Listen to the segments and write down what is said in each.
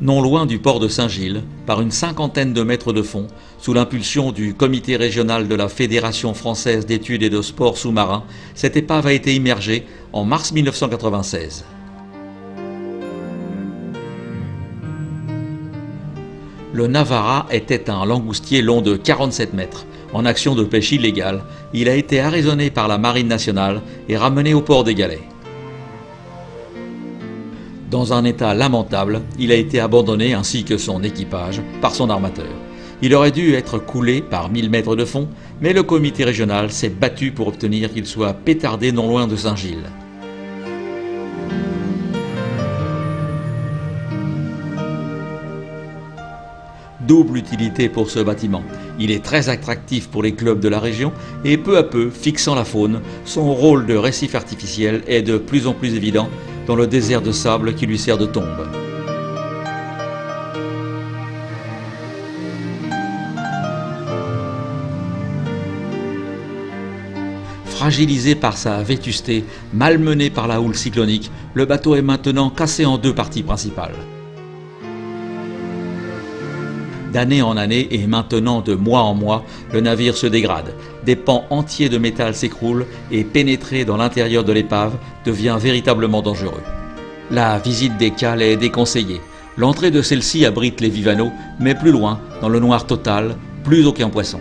Non loin du port de Saint-Gilles, par une cinquantaine de mètres de fond, sous l'impulsion du comité régional de la Fédération française d'études et de sports sous-marins, cette épave a été immergée en mars 1996. Le Navara était un langoustier long de 47 mètres, en action de pêche illégale. Il a été arraisonné par la Marine nationale et ramené au port des Galets. Dans un état lamentable, il a été abandonné ainsi que son équipage par son armateur. Il aurait dû être coulé par 1000 mètres de fond, mais le comité régional s'est battu pour obtenir qu'il soit pétardé non loin de Saint-Gilles. Double utilité pour ce bâtiment. Il est très attractif pour les clubs de la région et peu à peu, fixant la faune, son rôle de récif artificiel est de plus en plus évident dans le désert de sable qui lui sert de tombe. Fragilisé par sa vétusté, malmené par la houle cyclonique, le bateau est maintenant cassé en deux parties principales. D'année en année et maintenant de mois en mois, le navire se dégrade. Des pans entiers de métal s'écroulent et pénétrer dans l'intérieur de l'épave devient véritablement dangereux. La visite des cales est déconseillée. L'entrée de celle-ci abrite les vivaneaux, mais plus loin, dans le noir total, plus aucun poisson.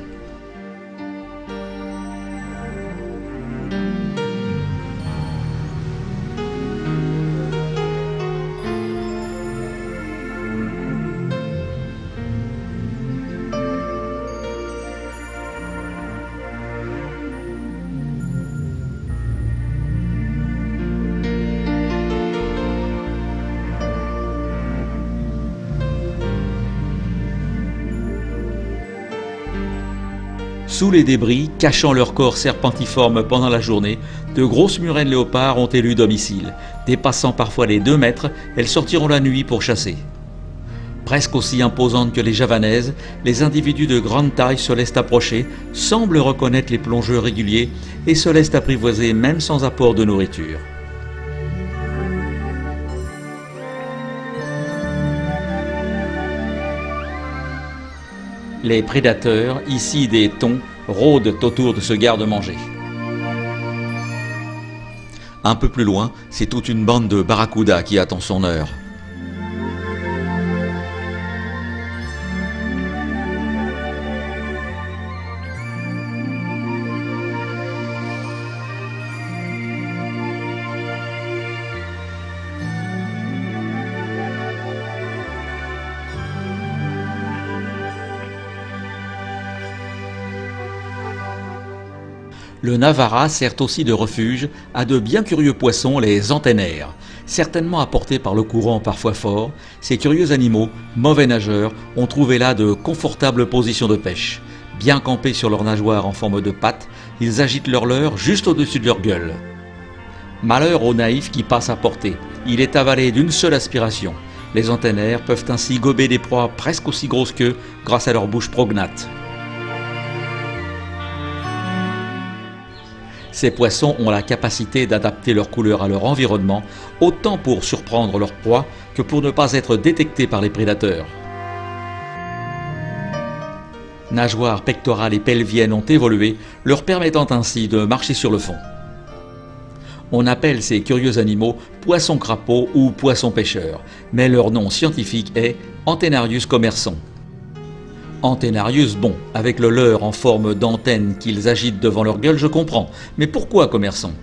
Sous les débris, cachant leur corps serpentiforme pendant la journée, de grosses murènes léopards ont élu domicile. Dépassant parfois les 2 mètres, elles sortiront la nuit pour chasser. Presque aussi imposantes que les javanaises, les individus de grande taille se laissent approcher, semblent reconnaître les plongeurs réguliers et se laissent apprivoiser même sans apport de nourriture. Les prédateurs, ici des thons, rôdent autour de ce garde-manger. Un peu plus loin, c'est toute une bande de barracudas qui attend son heure. Le Navara sert aussi de refuge à de bien curieux poissons, les antennaires. Certainement apportés par le courant parfois fort, ces curieux animaux, mauvais nageurs, ont trouvé là de confortables positions de pêche. Bien campés sur leurs nageoires en forme de pattes, ils agitent leur leurre juste au-dessus de leur gueule. Malheur aux naïfs qui passent à portée, il est avalé d'une seule aspiration. Les antennaires peuvent ainsi gober des proies presque aussi grosses qu'eux grâce à leur bouche prognate. Ces poissons ont la capacité d'adapter leur couleur à leur environnement, autant pour surprendre leur proie que pour ne pas être détectés par les prédateurs. Nageoires pectorales et pelviennes ont évolué, leur permettant ainsi de marcher sur le fond. On appelle ces curieux animaux poissons-crapauds ou poissons-pêcheurs, mais leur nom scientifique est Antennarius commerson. Antennarius, bon, avec le leurre en forme d'antenne qu'ils agitent devant leur gueule, je comprends. Mais pourquoi commerson?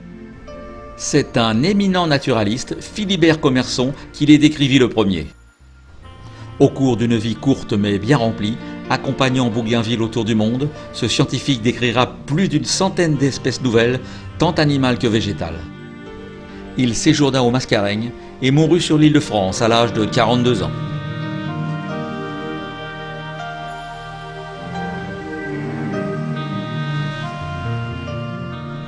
C'est un éminent naturaliste, Philibert Commerson, qui les décrivit le premier. Au cours d'une vie courte mais bien remplie, accompagnant Bougainville autour du monde, ce scientifique décrira plus d'une centaine d'espèces nouvelles, tant animales que végétales. Il séjourna au Mascareigne et mourut sur l'île de France à l'âge de 42 ans.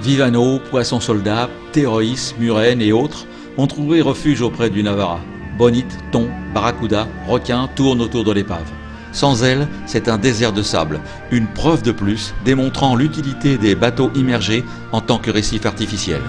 Vivaneaux, poissons-soldats, ptéroïs, murènes et autres ont trouvé refuge auprès du Navara. Bonites, thons, barracudas, requins tournent autour de l'épave. Sans elles, c'est un désert de sable, une preuve de plus démontrant l'utilité des bateaux immergés en tant que récif artificiel.